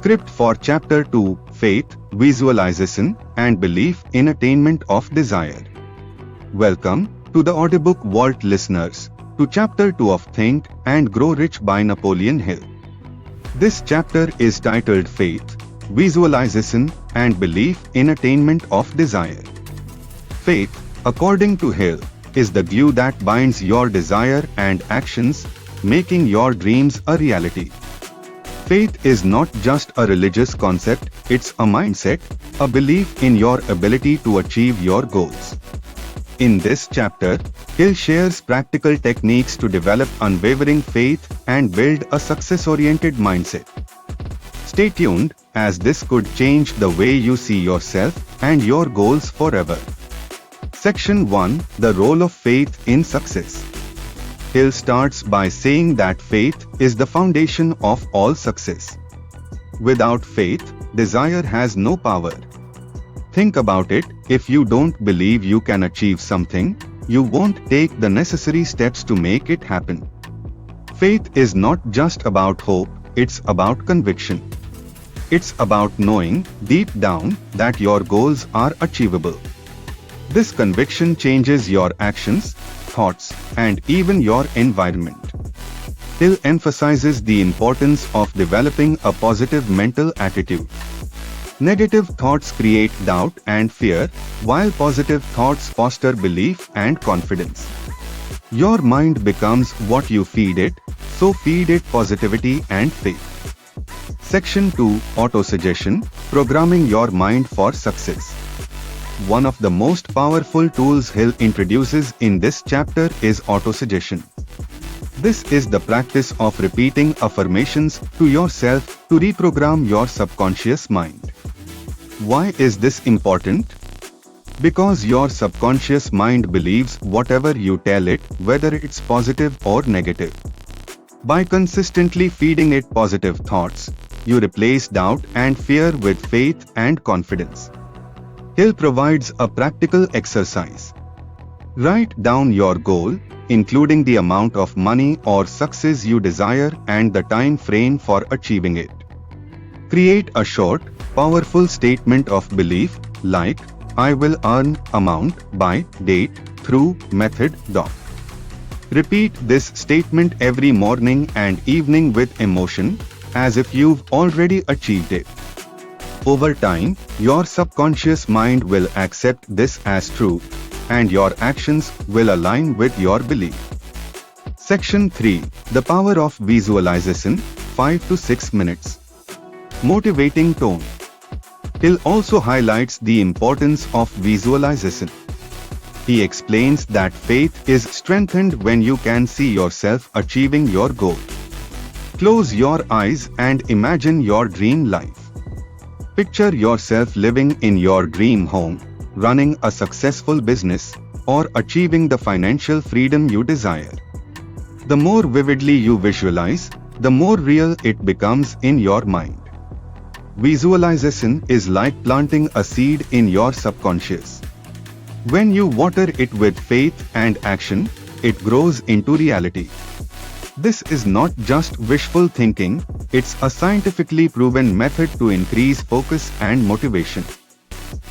Script for Chapter 2, Faith, Visualization, and Belief in Attainment of Desire. Welcome to the Audiobook Vault listeners, to Chapter 2 of Think and Grow Rich by Napoleon Hill. This chapter is titled Faith, Visualization, and Belief in Attainment of Desire. Faith, according to Hill, is the glue that binds your desire and actions, making your dreams a reality. Faith is not just a religious concept, it's a mindset, a belief in your ability to achieve your goals. In this chapter, Hill shares practical techniques to develop unwavering faith and build a success-oriented mindset. Stay tuned, as this could change the way you see yourself and your goals forever. Section 1, The Role of Faith in Success. Hill starts by saying that faith is the foundation of all success. Without faith, desire has no power. Think about it, if you don't believe you can achieve something, you won't take the necessary steps to make it happen. Faith is not just about hope, it's about conviction. It's about knowing, deep down, that your goals are achievable. This conviction changes your actions, thoughts, and even your environment. Hill emphasizes the importance of developing a positive mental attitude. Negative thoughts create doubt and fear, while positive thoughts foster belief and confidence. Your mind becomes what you feed it, so feed it positivity and faith. Section 2, Autosuggestion, Programming Your Mind for Success. One of the most powerful tools Hill introduces in this chapter is autosuggestion. This is the practice of repeating affirmations to yourself to reprogram your subconscious mind. Why is this important? Because your subconscious mind believes whatever you tell it, whether it's positive or negative. By consistently feeding it positive thoughts, you replace doubt and fear with faith and confidence. Hill provides a practical exercise. Write down your goal, including the amount of money or success you desire and the time frame for achieving it. Create a short, powerful statement of belief, like, I will earn amount by date through method. Repeat this statement every morning and evening with emotion, as if you've already achieved it. Over time, your subconscious mind will accept this as true, and your actions will align with your belief. Section 3, The Power of Visualization, 5 to 6 minutes. Motivating tone. Hill also highlights the importance of visualization. He explains that faith is strengthened when you can see yourself achieving your goal. Close your eyes and imagine your dream life. Picture yourself living in your dream home, running a successful business, or achieving the financial freedom you desire. The more vividly you visualize, the more real it becomes in your mind. Visualization is like planting a seed in your subconscious. When you water it with faith and action, it grows into reality. This is not just wishful thinking, it's a scientifically proven method to increase focus and motivation.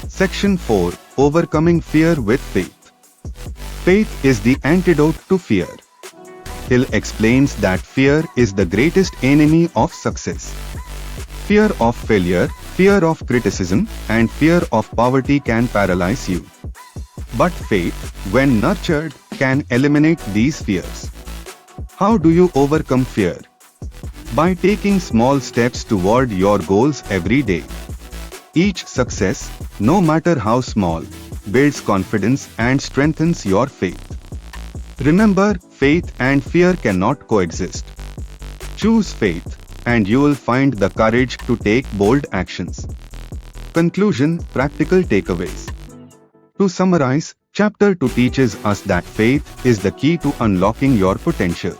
Section 4, Overcoming Fear with Faith. Faith is the antidote to fear. Hill explains that fear is the greatest enemy of success. Fear of failure, fear of criticism, and fear of poverty can paralyze you. But faith, when nurtured, can eliminate these fears. How do you overcome fear? By taking small steps toward your goals every day. Each success, no matter how small, builds confidence and strengthens your faith. Remember, faith and fear cannot coexist. Choose faith, and you will find the courage to take bold actions. Conclusion, Practical takeaways. To summarize, Chapter 2 teaches us that faith is the key to unlocking your potential.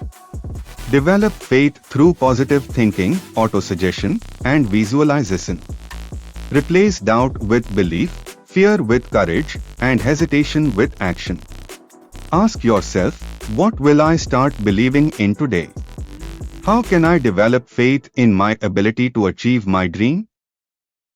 Develop faith through positive thinking, autosuggestion, and visualization. Replace doubt with belief, fear with courage, and hesitation with action. Ask yourself, what will I start believing in today? How can I develop faith in my ability to achieve my dream?